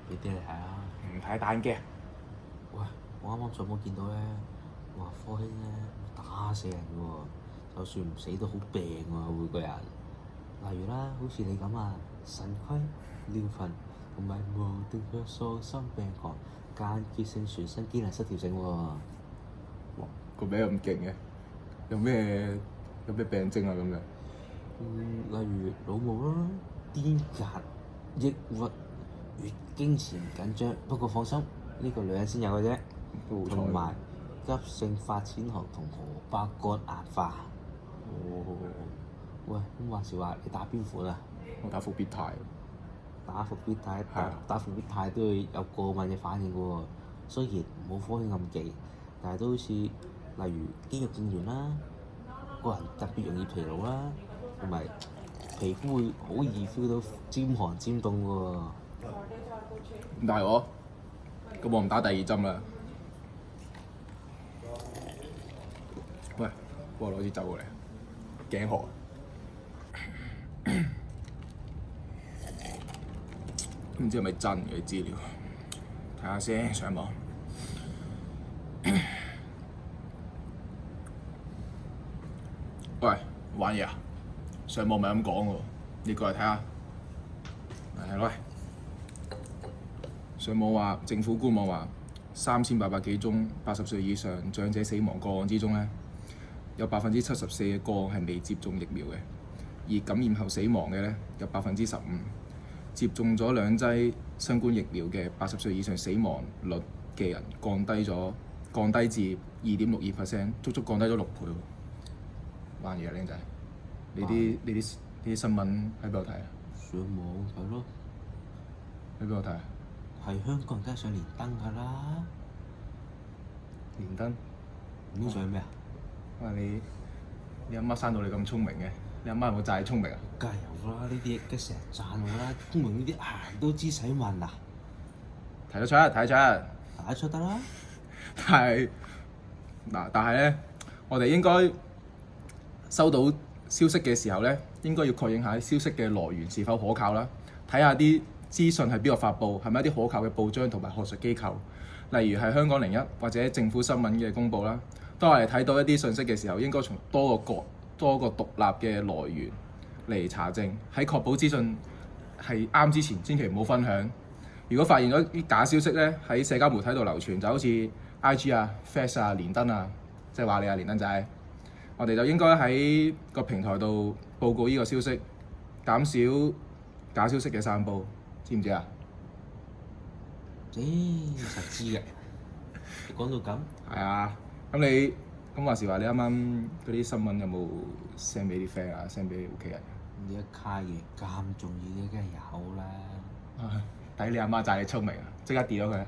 俾啲你睇啊！唔睇蛋嘅。喂，我啱啱上網見到咧，話科興咧打死人嘅喎，就算唔死都好病喎每個人。例如啦，好似你咁啊，腎虧、尿頻同埋無定向喪心病狂、間歇性全身機能失調症喎。哇，個名咁勁嘅，有咩病徵啊咁樣？例如腦霧啦、癲癇、抑鬱、月經前緊張，不過放心，呢個女人先有嘅啫。同埋急性發錢寒同荷包肝硬化。哦，喂，咁話時話你打邊款啊？我打復必泰。打復必泰，係啊打復必泰都會有過敏嘅反應嘅喎。雖然冇科興咁忌，但係都好似例如肌肉痙攣啦，個人特別容易疲勞啦，同埋皮膚會好易 feel 到尖寒尖凍喎。咁但係咁我唔打第二針啦。喂，幫我攞支酒過嚟，頸渴。唔知係咪真嘅資料？睇下先，上網。喂，玩嘢啊！上網咪咁講喎，你過嚟睇下。係咯。上網話政府官網話3800幾宗80歲以上長者死亡個案之中咧，有74%嘅個案係未接種疫苗嘅，而感染後死亡嘅咧有15%。接種咗2劑新冠疫苗嘅80歲以上死亡率嘅人降低至2.62%，足足降低咗6倍喎。玩嘢啊，僆仔！呢啲新聞喺邊度睇啊？上網睇咯。喺邊度睇啊？係香港人梗係上連登㗎啦。連登？唔上咩啊？哇！你阿媽生到你咁聰明嘅，你阿媽有冇讚你聰明啊？梗係有啦，呢啲梗係成日讚我啦。聰明呢啲捱都知使問啊！睇得出，睇得出。睇得出得啦。但係咧，我哋應該收到消息嘅時候咧，應該要確認下消息嘅來源是否可靠啦。睇下啲資訊係邊個發布，係咪一啲可靠嘅報章同埋學術機構，例如係香港01或者政府新聞嘅公佈啦。當我哋睇到一啲信息嘅時候，應該從多個獨立嘅來源嚟查證，喺確保資訊係啱之前，千祈唔好分享。如果發現咗啲假消息咧，喺社交媒體度流傳，就好似 IG 啊、Face 啊、連登啊，即係話你啊連登仔，我哋就應該喺個平台度報告呢個消息，減少假消息嘅散佈，知唔知啊？實知嘅。你講到咁。係啊，咁話時話，你啱啱嗰啲新聞有冇 send 俾啲 friend 啊，send 俾屋企人？呢一卡嘢咁重要嘅，梗係有啦。睇你阿媽讚你聰明啊，即刻 delete 咗佢。